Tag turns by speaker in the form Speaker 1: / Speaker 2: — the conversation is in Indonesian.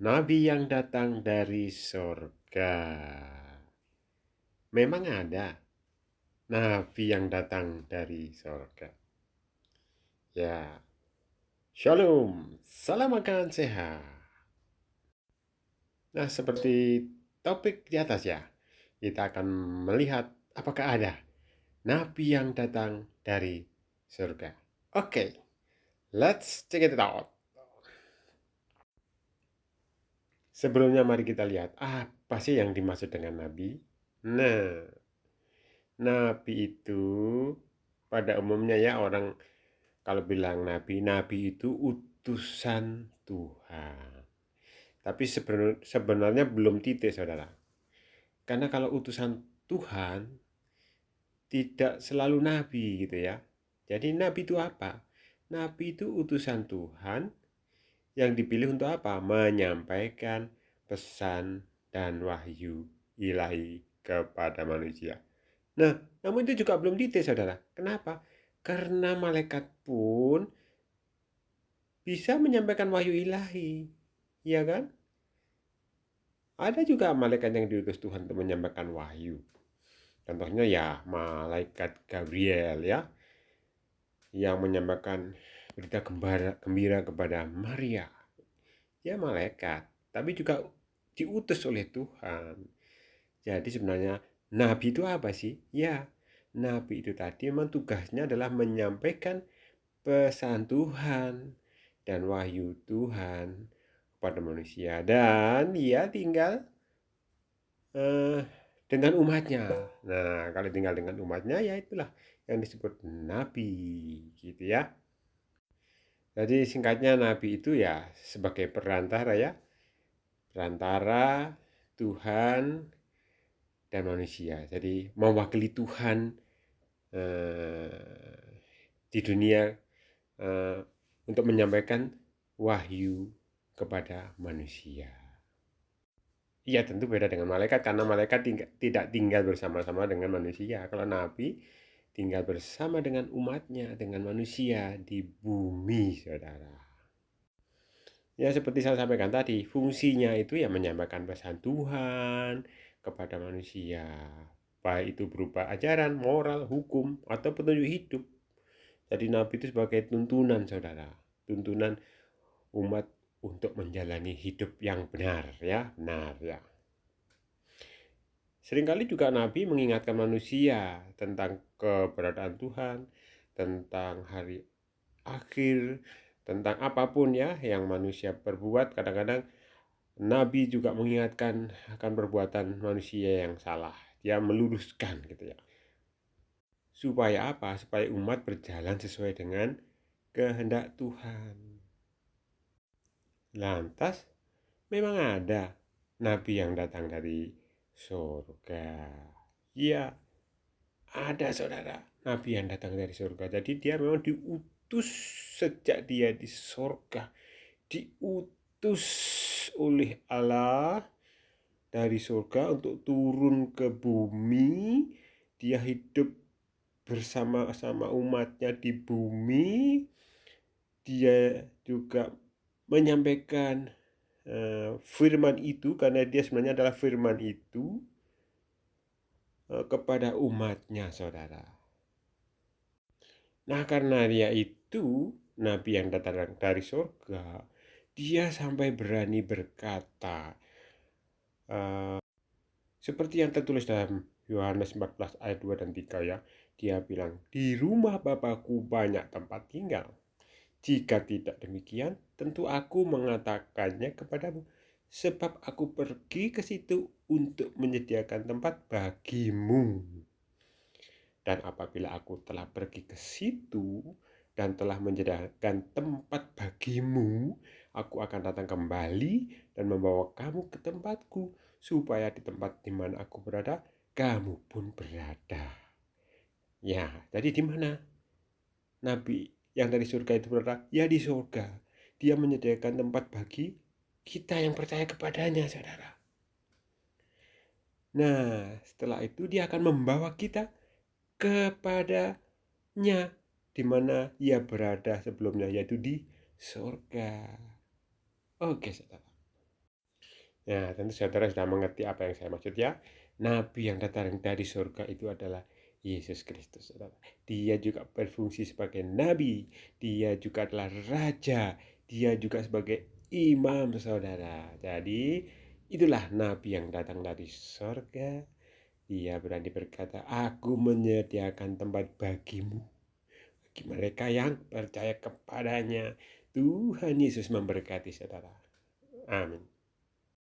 Speaker 1: Nabi yang datang dari sorga. Memang ada nabi yang datang dari sorga. Ya, shalom, salam makan sehat. Nah, seperti topik di atas ya, kita akan melihat apakah ada nabi yang datang dari surga. Oke, let's check it out. Sebelumnya mari kita lihat apa sih yang dimaksud dengan nabi. Nah, nabi itu pada umumnya ya orang kalau bilang nabi, nabi itu utusan Tuhan. Tapi sebenarnya belum titik saudara. Karena kalau utusan Tuhan tidak selalu nabi gitu ya. Jadi nabi itu apa? Nabi itu utusan Tuhan yang dipilih untuk apa? Menyampaikan pesan dan wahyu ilahi kepada manusia. Nah, namun itu juga belum detail saudara. Kenapa? Karena malaikat pun bisa menyampaikan wahyu ilahi. Ya kan? Ada juga malaikat yang diutus Tuhan untuk menyampaikan wahyu. Contohnya ya malaikat Gabriel ya, yang menyampaikan berita gembira kepada Maria. Ya malaikat, tapi juga diutus oleh Tuhan. Jadi sebenarnya nabi itu apa sih? Ya, nabi itu tadi memang tugasnya adalah menyampaikan pesan Tuhan dan wahyu Tuhan kepada manusia. Dan dia tinggal eh, dengan umatnya. Nah, kalau tinggal dengan umatnya ya itulah yang disebut nabi gitu ya. Jadi singkatnya nabi itu ya sebagai perantara ya, perantara Tuhan dan manusia. Jadi mewakili Tuhan di dunia eh, untuk menyampaikan wahyu kepada manusia. Iya tentu beda dengan malaikat karena malaikat tidak tinggal bersama-sama dengan manusia. Kalau nabi tinggal bersama dengan umatnya, dengan manusia di bumi, saudara. Ya seperti saya sampaikan tadi, fungsinya itu ya menyampaikan pesan Tuhan kepada manusia. Baik itu berupa ajaran, moral, hukum, atau petunjuk hidup. Jadi nabi itu sebagai tuntunan, saudara. Tuntunan umat untuk menjalani hidup yang benar, ya. Benar, ya. Seringkali juga nabi mengingatkan manusia tentang keberadaan Tuhan, tentang hari akhir, tentang apapun ya yang manusia perbuat. Kadang-kadang nabi juga mengingatkan akan perbuatan manusia yang salah. Dia meluruskan gitu ya. Supaya apa? Supaya umat berjalan sesuai dengan kehendak Tuhan. Lantas memang ada nabi yang datang dari surga. Ya, ada saudara, nabi yang datang dari surga. Jadi dia memang diutus sejak dia di surga. Diutus oleh Allah dari surga untuk turun ke bumi. Dia hidup bersama-sama umatnya di bumi. Dia juga menyampaikan firman itu karena dia sebenarnya adalah firman itu kepada umatnya, saudara. Nah, karena dia itu nabi yang datang dari surga, dia sampai berani berkata seperti yang tertulis dalam Yohanes 14 ayat 2 dan 3 ya. Dia bilang, "Di rumah Bapakku banyak tempat tinggal. Jika tidak demikian, tentu aku mengatakannya kepadamu, sebab aku pergi ke situ untuk menyediakan tempat bagimu. Dan apabila aku telah pergi ke situ dan telah menyediakan tempat bagimu, aku akan datang kembali dan membawa kamu ke tempatku, supaya di tempat di mana aku berada, kamu pun berada." Ya, jadi di mana nabi yang dari surga itu berada? Ya di surga. Dia menyediakan tempat bagi kita yang percaya kepadanya, saudara. Nah, setelah itu dia akan membawa kita kepadanya di mana ia berada sebelumnya, yaitu di surga. Oke, saudara. Ya, tentu saudara sudah mengerti apa yang saya maksud ya. Nabi yang datang dari surga itu adalah Yesus Kristus, saudara. Dia juga berfungsi sebagai nabi, dia juga adalah raja, dia juga sebagai imam, saudara. Jadi, itulah nabi yang datang dari surga. Dia berani berkata, "Aku menyediakan tempat bagimu." Bagi mereka yang percaya kepadanya, Tuhan Yesus memberkati saudara. Amin.